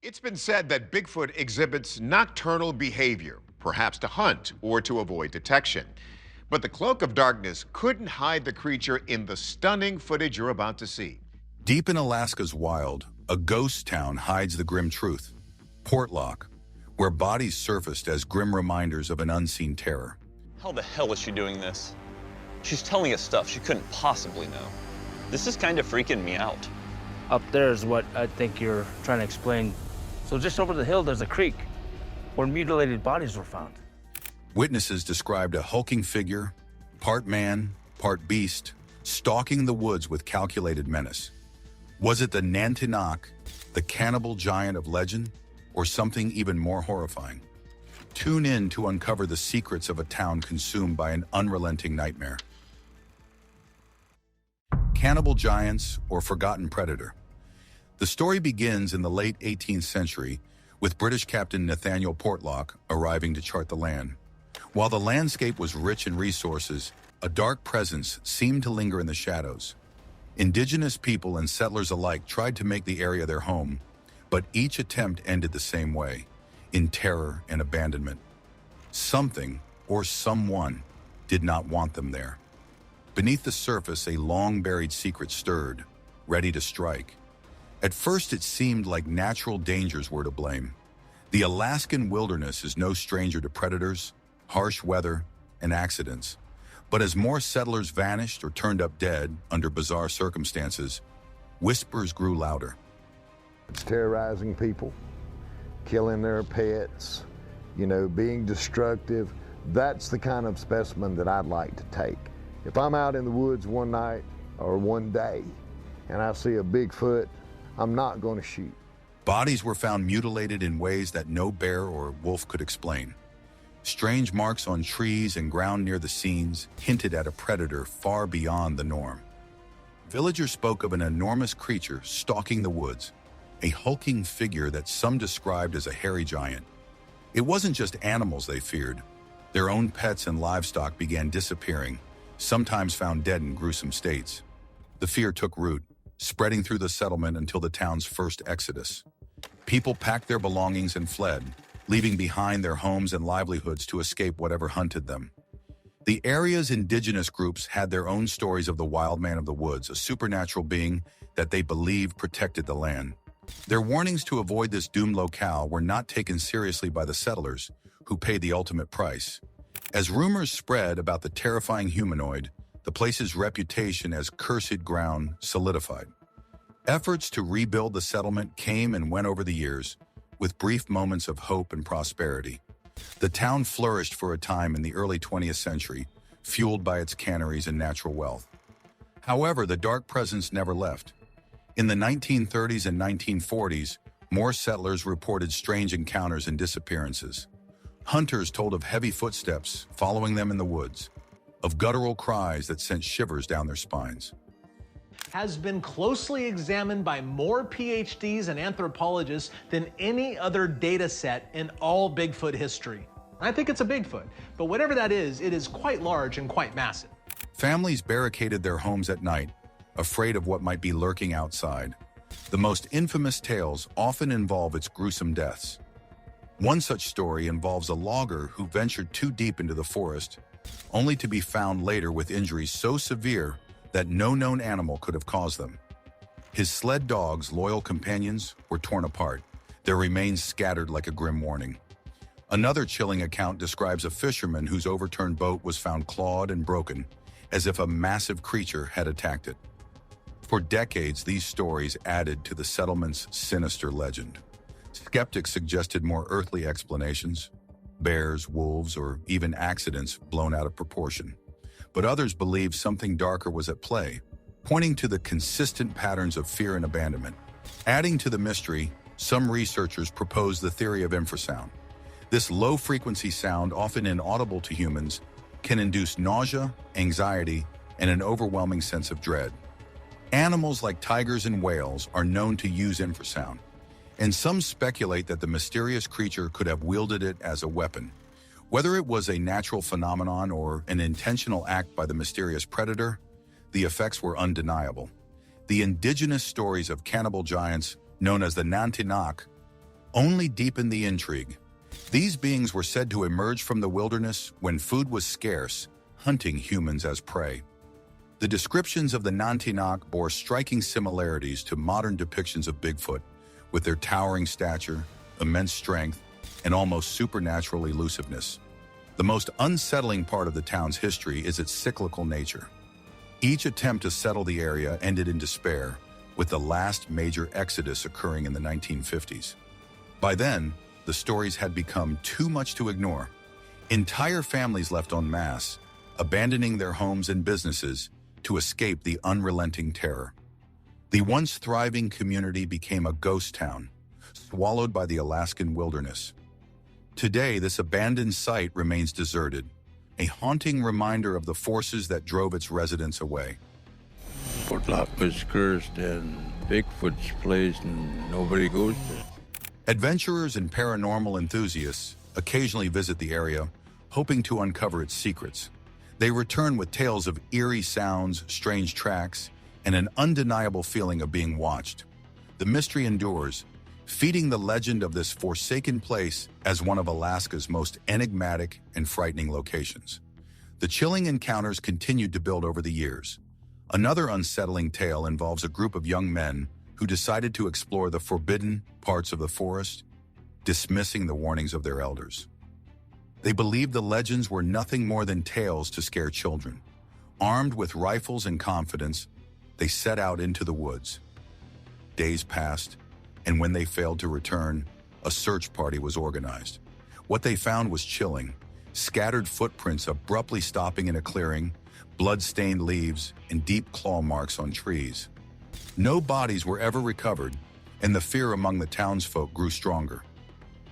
It's been said that Bigfoot exhibits nocturnal behavior, perhaps to hunt or to avoid detection. But the cloak of darkness couldn't hide the creature in the stunning footage you're about to see. Deep in Alaska's wild, a ghost town hides the grim truth. Portlock, where bodies surfaced as grim reminders of an unseen terror. How the hell is she doing this? She's telling us stuff she couldn't possibly know. This is kind of freaking me out. Up there is what I think you're trying to explain. So just over the hill, there's a creek where mutilated bodies were found. Witnesses described a hulking figure, part man, part beast, stalking the woods with calculated menace. Was it the Nantiinaq, the cannibal giant of legend, or something even more horrifying? Tune in to uncover the secrets of a town consumed by an unrelenting nightmare. Cannibal giants or forgotten predator. The story begins in the late 18th century with British Captain Nathaniel Portlock arriving to chart the land. While the landscape was rich in resources, a dark presence seemed to linger in the shadows. Indigenous people and settlers alike tried to make the area their home, but each attempt ended the same way, in terror and abandonment. Something or someone did not want them there. Beneath the surface, a long-buried secret stirred, ready to strike. At first, it seemed like natural dangers were to blame. The Alaskan wilderness is no stranger to predators, harsh weather, and accidents. But as more settlers vanished or turned up dead under bizarre circumstances, whispers grew louder. It's terrorizing people, killing their pets, being destructive. That's the kind of specimen that I'd like to take. If I'm out in the woods one night or one day and I see a Bigfoot, I'm not going to shoot. Bodies were found mutilated in ways that no bear or wolf could explain. Strange marks on trees and ground near the scenes hinted at a predator far beyond the norm. Villagers spoke of an enormous creature stalking the woods, a hulking figure that some described as a hairy giant. It wasn't just animals they feared. Their own pets and livestock began disappearing, sometimes found dead in gruesome states. The fear took root, spreading through the settlement until the town's first exodus. People packed their belongings and fled, leaving behind their homes and livelihoods to escape whatever hunted them. The area's indigenous groups had their own stories of the wild man of the woods, a supernatural being that they believed protected the land. Their warnings to avoid this doomed locale were not taken seriously by the settlers, who paid the ultimate price. As rumors spread about the terrifying humanoid, the place's reputation as cursed ground solidified. Efforts to rebuild the settlement came and went over the years, with brief moments of hope and prosperity. The town flourished for a time in the early 20th century, fueled by its canneries and natural wealth. However, the dark presence never left. In the 1930s and 1940s, more settlers reported strange encounters and disappearances. Hunters told of heavy footsteps following them in the woods, of guttural cries that sent shivers down their spines. Has been closely examined by more PhDs and anthropologists than any other data set in all Bigfoot history. I think it's a Bigfoot, but whatever that is, it is quite large and quite massive. Families barricaded their homes at night, afraid of what might be lurking outside. The most infamous tales often involve its gruesome deaths. One such story involves a logger who ventured too deep into the forest, only to be found later with injuries so severe that no known animal could have caused them. His sled dogs, loyal companions, were torn apart, their remains scattered like a grim warning. Another chilling account describes a fisherman whose overturned boat was found clawed and broken, as if a massive creature had attacked it. For decades, these stories added to the settlement's sinister legend. Skeptics suggested more earthly explanations, bears, wolves, or even accidents blown out of proportion. But others believed something darker was at play, pointing to the consistent patterns of fear and abandonment. Adding to the mystery, some researchers proposed the theory of infrasound. This low-frequency sound, often inaudible to humans, can induce nausea, anxiety, and an overwhelming sense of dread. Animals like tigers and whales are known to use infrasound, and some speculate that the mysterious creature could have wielded it as a weapon. Whether it was a natural phenomenon or an intentional act by the mysterious predator, the effects were undeniable. The indigenous stories of cannibal giants, known as the Nantiinaq, only deepened the intrigue. These beings were said to emerge from the wilderness when food was scarce, hunting humans as prey. The descriptions of the Nantiinaq bore striking similarities to modern depictions of Bigfoot, with their towering stature, immense strength, and almost supernatural elusiveness. The most unsettling part of the town's history is its cyclical nature. Each attempt to settle the area ended in despair, with the last major exodus occurring in the 1950s. By then, the stories had become too much to ignore. Entire families left en masse, abandoning their homes and businesses to escape the unrelenting terror. The once thriving community became a ghost town, swallowed by the Alaskan wilderness. Today, this abandoned site remains deserted, a haunting reminder of the forces that drove its residents away. Portlock was cursed and Bigfoot's place and nobody goes there. Adventurers and paranormal enthusiasts occasionally visit the area, hoping to uncover its secrets. They return with tales of eerie sounds, strange tracks, and an undeniable feeling of being watched. The mystery endures, feeding the legend of this forsaken place as one of Alaska's most enigmatic and frightening locations. The chilling encounters continued to build over the years. Another unsettling tale involves a group of young men who decided to explore the forbidden parts of the forest, dismissing the warnings of their elders. They believed the legends were nothing more than tales to scare children. Armed with rifles and confidence, they set out into the woods. Days passed, and when they failed to return, a search party was organized. What they found was chilling: scattered footprints abruptly stopping in a clearing, blood-stained leaves, and deep claw marks on trees. No bodies were ever recovered, and the fear among the townsfolk grew stronger.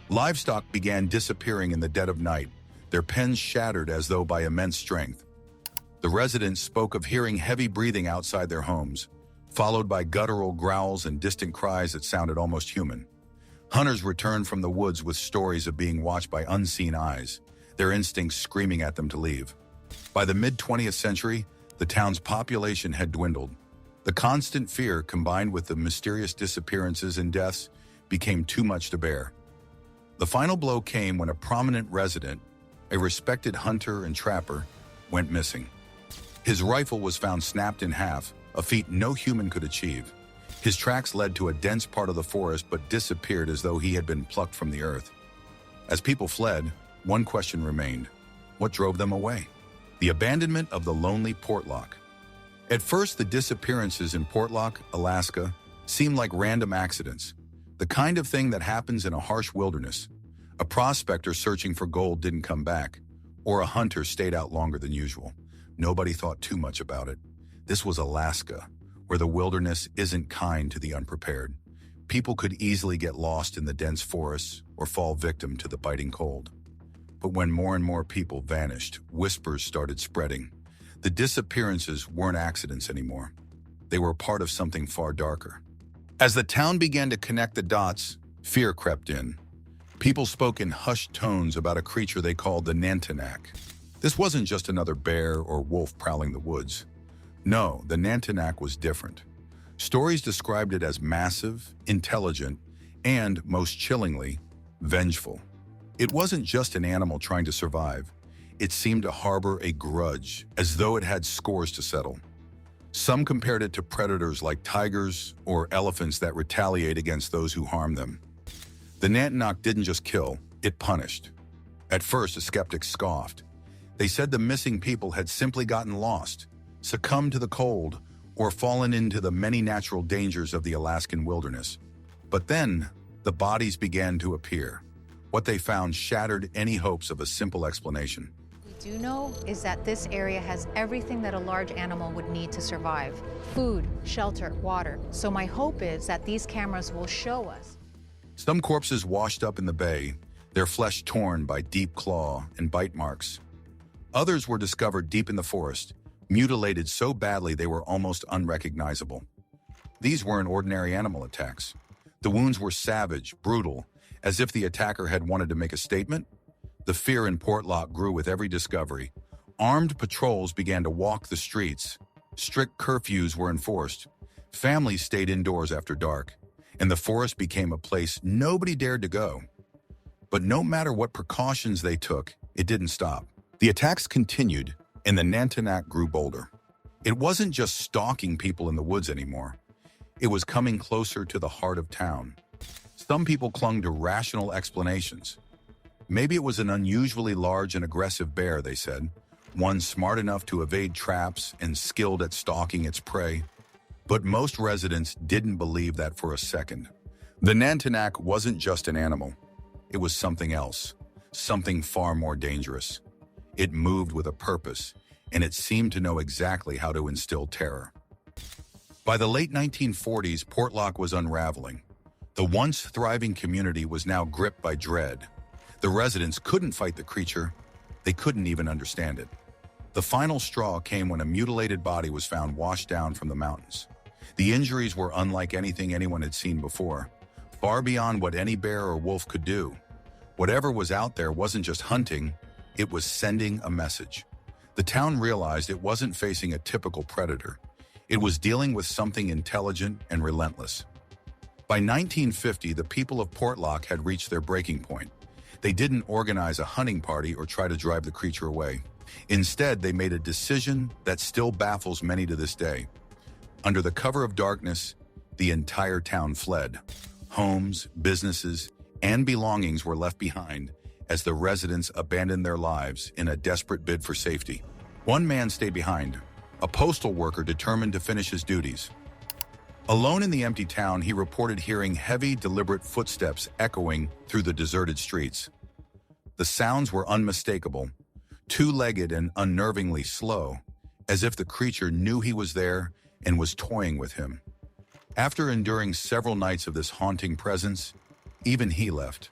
Livestock began disappearing in the dead of night, their pens shattered as though by immense strength. The residents spoke of hearing heavy breathing outside their homes, followed by guttural growls and distant cries that sounded almost human. Hunters returned from the woods with stories of being watched by unseen eyes, their instincts screaming at them to leave. By the mid-20th century, the town's population had dwindled. The constant fear, combined with the mysterious disappearances and deaths, became too much to bear. The final blow came when a prominent resident, a respected hunter and trapper, went missing. His rifle was found snapped in half, a feat no human could achieve. His tracks led to a dense part of the forest but disappeared as though he had been plucked from the earth. As people fled, one question remained: what drove them away? The abandonment of the lonely Portlock. At first, the disappearances in Portlock, Alaska, seemed like random accidents, the kind of thing that happens in a harsh wilderness. A prospector searching for gold didn't come back, or a hunter stayed out longer than usual. Nobody thought too much about it. This was Alaska, where the wilderness isn't kind to the unprepared. People could easily get lost in the dense forests or fall victim to the biting cold. But when more and more people vanished, whispers started spreading. The disappearances weren't accidents anymore. They were part of something far darker. As the town began to connect the dots, fear crept in. People spoke in hushed tones about a creature they called the Nantiinaq. This wasn't just another bear or wolf prowling the woods. No, the Nantiinaq was different. Stories described it as massive, intelligent, and, most chillingly, vengeful. It wasn't just an animal trying to survive. It seemed to harbor a grudge, as though it had scores to settle. Some compared it to predators like tigers or elephants that retaliate against those who harm them. The Nantiinaq didn't just kill, it punished. At first, the skeptics scoffed. They said the missing people had simply gotten lost, succumbed to the cold, or fallen into the many natural dangers of the Alaskan wilderness. But then, the bodies began to appear. What they found shattered any hopes of a simple explanation. What we do know is that this area has everything that a large animal would need to survive: food, shelter, water. So my hope is that these cameras will show us. Some corpses washed up in the bay, their flesh torn by deep claw and bite marks. Others were discovered deep in the forest, mutilated so badly they were almost unrecognizable. These weren't ordinary animal attacks. The wounds were savage, brutal, as if the attacker had wanted to make a statement. The fear in Portlock grew with every discovery. Armed patrols began to walk the streets. Strict curfews were enforced. Families stayed indoors after dark. and the forest became a place nobody dared to go. But no matter what precautions they took, it didn't stop. The attacks continued, and the Nantiinaq grew bolder. It wasn't just stalking people in the woods anymore. It was coming closer to the heart of town. Some people clung to rational explanations. Maybe it was an unusually large and aggressive bear, they said, one smart enough to evade traps and skilled at stalking its prey. But most residents didn't believe that for a second. The Nantiinaq wasn't just an animal. It was something else, something far more dangerous. It moved with a purpose, and it seemed to know exactly how to instill terror. By the late 1940s, Portlock was unraveling. The once thriving community was now gripped by dread. The residents couldn't fight the creature. They couldn't even understand it. The final straw came when a mutilated body was found washed down from the mountains. The injuries were unlike anything anyone had seen before, far beyond what any bear or wolf could do. Whatever was out there wasn't just hunting, it was sending a message. The town realized it wasn't facing a typical predator. It was dealing with something intelligent and relentless. By 1950, the people of Portlock had reached their breaking point. They didn't organize a hunting party or try to drive the creature away. Instead, they made a decision that still baffles many to this day. Under the cover of darkness, the entire town fled. Homes, businesses, and belongings were left behind as the residents abandoned their lives in a desperate bid for safety. One man stayed behind, a postal worker determined to finish his duties. Alone in the empty town, he reported hearing heavy, deliberate footsteps echoing through the deserted streets. The sounds were unmistakable, two-legged and unnervingly slow, as if the creature knew he was there and was toying with him. After enduring several nights of this haunting presence, even he left.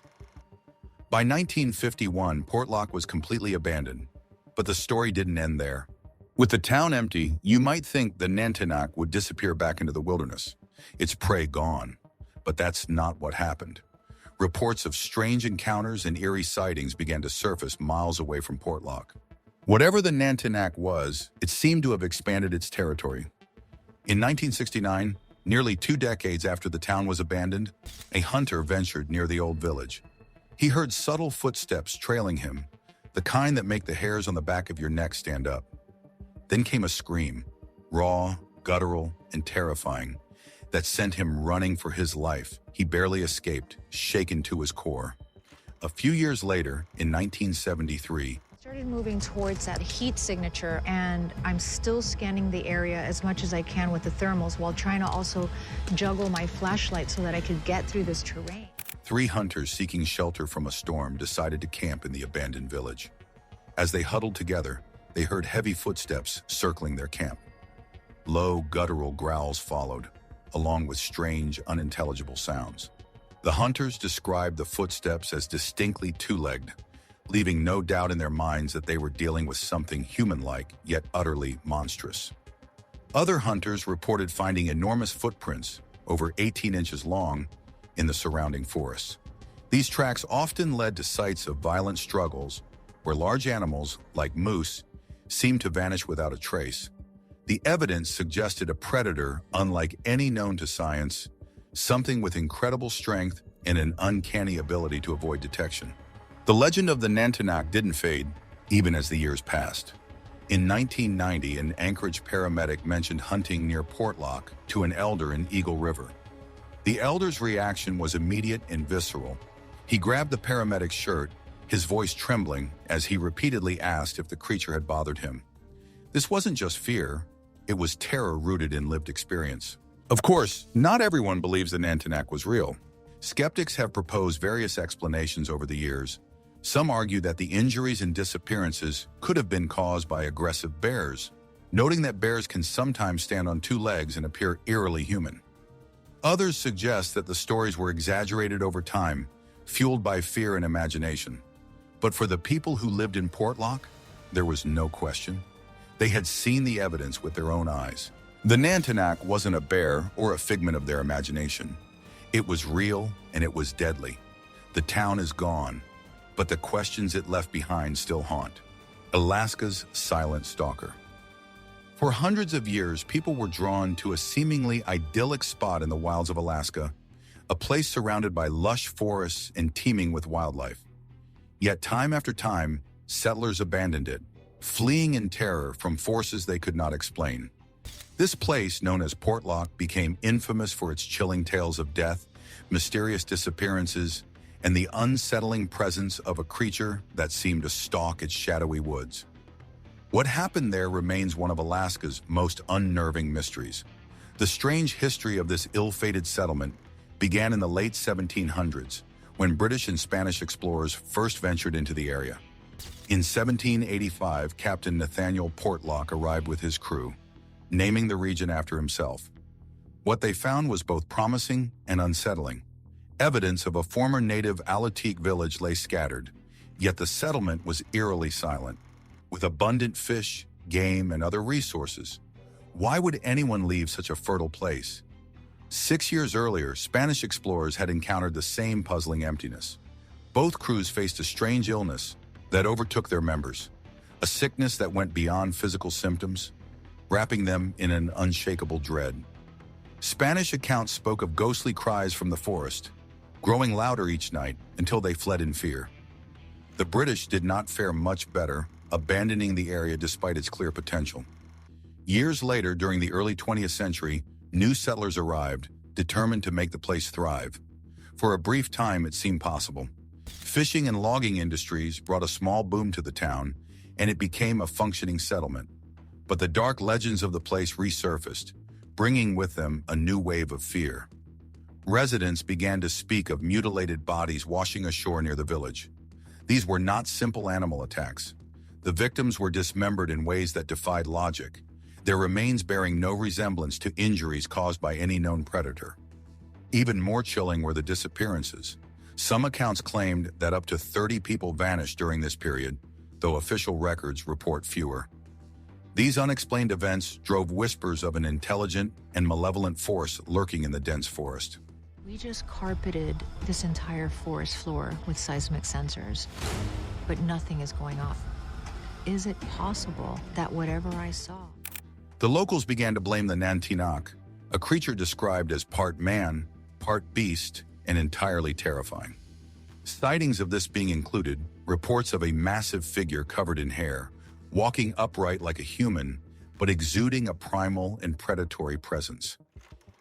By 1951, Portlock was completely abandoned, but the story didn't end there. With the town empty, you might think the Nantiinaq would disappear back into the wilderness, its prey gone. But that's not what happened. Reports of strange encounters and eerie sightings began to surface miles away from Portlock. Whatever the Nantiinaq was, it seemed to have expanded its territory. In 1969, nearly 2 decades after the town was abandoned, a hunter ventured near the old village. He heard subtle footsteps trailing him, the kind that make the hairs on the back of your neck stand up. Then came a scream, raw, guttural, and terrifying, that sent him running for his life. He barely escaped, shaken to his core. A few years later, in 1973, Started moving towards that heat signature, and I'm still scanning the area as much as I can with the thermals while trying to also juggle my flashlight so that I could get through this terrain. 3 hunters seeking shelter from a storm decided to camp in the abandoned village. As they huddled together, they heard heavy footsteps circling their camp. Low, guttural growls followed, along with strange, unintelligible sounds. The hunters described the footsteps as distinctly two-legged, leaving no doubt in their minds that they were dealing with something human-like, yet utterly monstrous. Other hunters reported finding enormous footprints, over 18 inches long, in the surrounding forests. These tracks often led to sites of violent struggles, where large animals, like moose, seemed to vanish without a trace. The evidence suggested a predator unlike any known to science, something with incredible strength and an uncanny ability to avoid detection. The legend of the Nantiinaq didn't fade, even as the years passed. In 1990, an Anchorage paramedic mentioned hunting near Portlock to an elder in Eagle River. The elder's reaction was immediate and visceral. He grabbed the paramedic's shirt, his voice trembling as he repeatedly asked if the creature had bothered him. This wasn't just fear, it was terror rooted in lived experience. Of course, not everyone believes the Nantiinaq was real. Skeptics have proposed various explanations over the years. Some argue that the injuries and disappearances could have been caused by aggressive bears, noting that bears can sometimes stand on 2 legs and appear eerily human. Others suggest that the stories were exaggerated over time, fueled by fear and imagination. But for the people who lived in Portlock, there was no question. They had seen the evidence with their own eyes. The Nantiinaq wasn't a bear or a figment of their imagination. It was real and it was deadly. The town is gone, but the questions it left behind still haunt. Alaska's silent stalker. For hundreds of years, people were drawn to a seemingly idyllic spot in the wilds of Alaska, a place surrounded by lush forests and teeming with wildlife. Yet time after time, settlers abandoned it, fleeing in terror from forces they could not explain. This place, known as Portlock, became infamous for its chilling tales of death, mysterious disappearances, and the unsettling presence of a creature that seemed to stalk its shadowy woods. What happened there remains one of Alaska's most unnerving mysteries. The strange history of this ill-fated settlement began in the late 1700s, when British and Spanish explorers first ventured into the area. In 1785, Captain Nathaniel Portlock arrived with his crew, naming the region after himself. What they found was both promising and unsettling. Evidence of a former native Alaska village lay scattered, yet the settlement was eerily silent. With abundant fish, game, and other resources, why would anyone leave such a fertile place? 6 years earlier, Spanish explorers had encountered the same puzzling emptiness. Both crews faced a strange illness that overtook their members, a sickness that went beyond physical symptoms, wrapping them in an unshakable dread. Spanish accounts spoke of ghostly cries from the forest, growing louder each night until they fled in fear. The British did not fare much better, abandoning the area despite its clear potential. Years later, during the early 20th century, new settlers arrived, determined to make the place thrive. For a brief time, it seemed possible. Fishing and logging industries brought a small boom to the town, and it became a functioning settlement. But the dark legends of the place resurfaced, bringing with them a new wave of fear. Residents began to speak of mutilated bodies washing ashore near the village. These were not simple animal attacks. The victims were dismembered in ways that defied logic, their remains bearing no resemblance to injuries caused by any known predator. Even more chilling were the disappearances. Some accounts claimed that up to 30 people vanished during this period, though official records report fewer. These unexplained events drove whispers of an intelligent and malevolent force lurking in the dense forest. We just carpeted this entire forest floor with seismic sensors, but nothing is going off. Is it possible that whatever I saw... The locals began to blame the Nantiinaq, a creature described as part man, part beast, and entirely terrifying. Sightings of this being included reports of a massive figure covered in hair, walking upright like a human, but exuding a primal and predatory presence.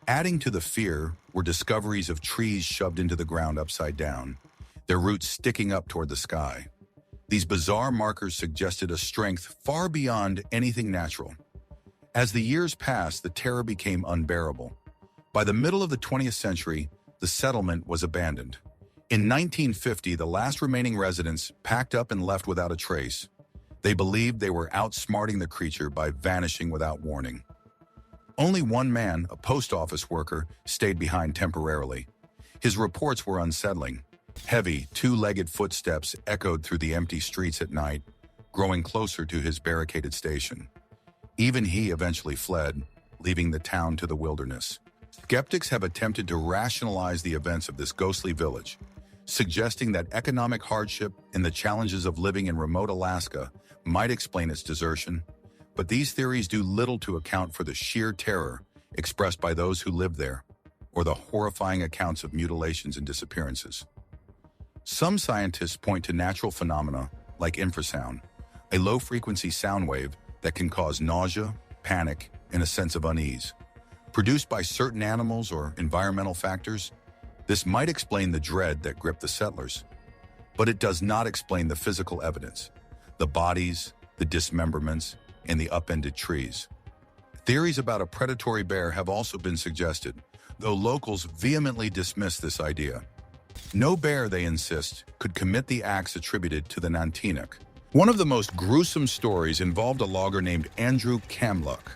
Adding to the fear were discoveries of trees shoved into the ground upside down, their roots sticking up toward the sky. These bizarre markers suggested a strength far beyond anything natural. As the years passed, the terror became unbearable. By the middle of the 20th century, the settlement was abandoned. In 1950, the last remaining residents packed up and left without a trace. They believed they were outsmarting the creature by vanishing without warning. Only one man, a post office worker, stayed behind temporarily. His reports were unsettling. Heavy, two-legged footsteps echoed through the empty streets at night, growing closer to his barricaded station. Even he eventually fled, leaving the town to the wilderness. Skeptics have attempted to rationalize the events of this ghostly village, suggesting that economic hardship and the challenges of living in remote Alaska might explain its desertion, but these theories do little to account for the sheer terror expressed by those who lived there, or the horrifying accounts of mutilations and disappearances. Some scientists point to natural phenomena like infrasound, a low-frequency sound wave that can cause nausea, panic, and a sense of unease. Produced by certain animals or environmental factors, this might explain the dread that gripped the settlers. But it does not explain the physical evidence, the bodies, the dismemberments, and the upended trees. Theories about a predatory bear have also been suggested, though locals vehemently dismiss this idea. No bear, they insist, could commit the acts attributed to the Nantiinaq. One of the most gruesome stories involved a logger named Andrew Kamluck.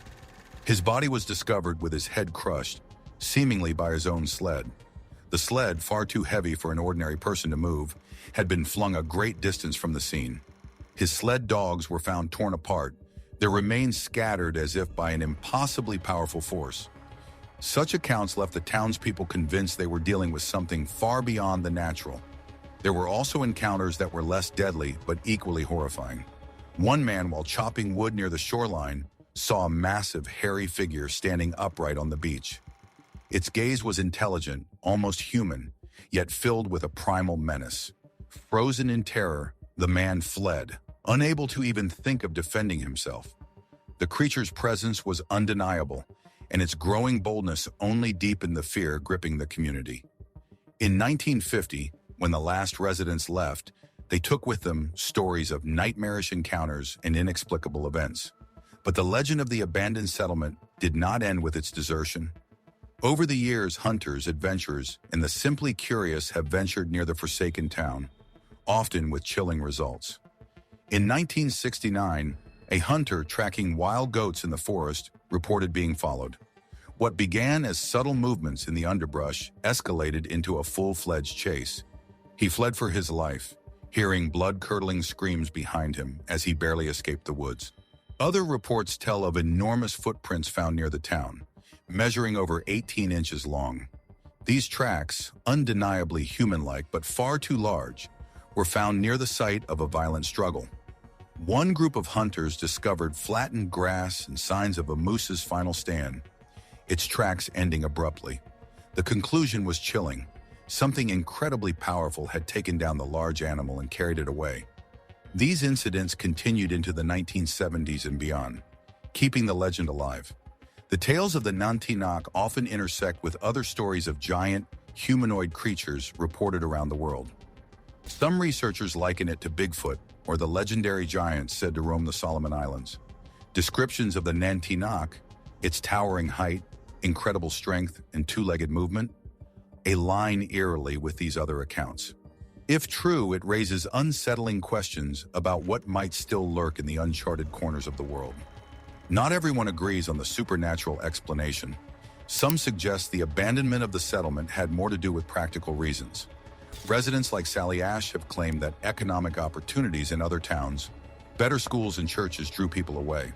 His body was discovered with his head crushed, seemingly by his own sled. The sled, far too heavy for an ordinary person to move, had been flung a great distance from the scene. His sled dogs were found torn apart, their remains scattered as if by an impossibly powerful force. Such accounts left the townspeople convinced they were dealing with something far beyond the natural. There were also encounters that were less deadly but equally horrifying. One man, while chopping wood near the shoreline, saw a massive, hairy figure standing upright on the beach. Its gaze was intelligent, almost human, yet filled with a primal menace. Frozen in terror, the man fled, unable to even think of defending himself. The creature's presence was undeniable, and its growing boldness only deepened the fear gripping the community. In 1950, when the last residents left, they took with them stories of nightmarish encounters and inexplicable events. But the legend of the abandoned settlement did not end with its desertion. Over the years, hunters, adventurers, and the simply curious have ventured near the forsaken town, often with chilling results. In 1969, a hunter tracking wild goats in the forest reported being followed. What began as subtle movements in the underbrush escalated into a full-fledged chase. He fled for his life, hearing blood-curdling screams behind him as he barely escaped the woods. Other reports tell of enormous footprints found near the town, measuring over 18 inches long. These tracks, undeniably human-like but far too large, were found near the site of a violent struggle. One group of hunters discovered flattened grass and signs of a moose's final stand, its tracks ending abruptly. The conclusion was chilling. Something incredibly powerful had taken down the large animal and carried it away. These incidents continued into the 1970s and beyond, keeping the legend alive. The tales of the Nantiinaq often intersect with other stories of giant, humanoid creatures reported around the world. Some researchers liken it to Bigfoot, or the legendary giant said to roam the Solomon Islands. Descriptions of the Nantiinaq, its towering height, incredible strength, and two-legged movement, align eerily with these other accounts. If true, it raises unsettling questions about what might still lurk in the uncharted corners of the world. Not everyone agrees on the supernatural explanation. Some suggest the abandonment of the settlement had more to do with practical reasons. Residents like Sally Ash have claimed that economic opportunities in other towns, better schools and churches drew people away.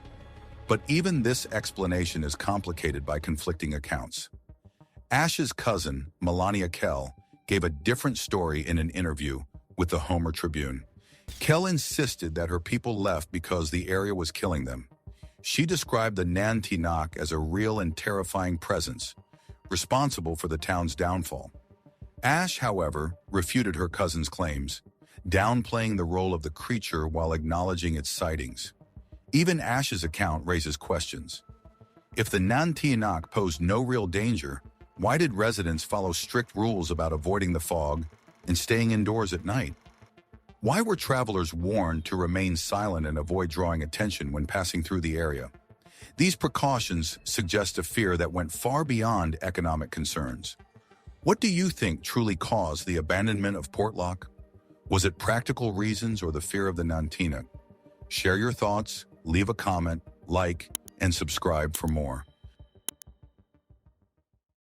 But even this explanation is complicated by conflicting accounts. Ash's cousin, Melania Kell, gave a different story in an interview with the Homer Tribune. Kell insisted that her people left because the area was killing them. She described the Nantiinaq as a real and terrifying presence, responsible for the town's downfall. Ash, however, refuted her cousin's claims, downplaying the role of the creature while acknowledging its sightings. Even Ash's account raises questions. If the Nantiinaq posed no real danger, why did residents follow strict rules about avoiding the fog and staying indoors at night? Why were travelers warned to remain silent and avoid drawing attention when passing through the area? These precautions suggest a fear that went far beyond economic concerns. What do you think truly caused the abandonment of Portlock? Was it practical reasons or the fear of the Nantiinaq? Share your thoughts, leave a comment, like, and subscribe for more.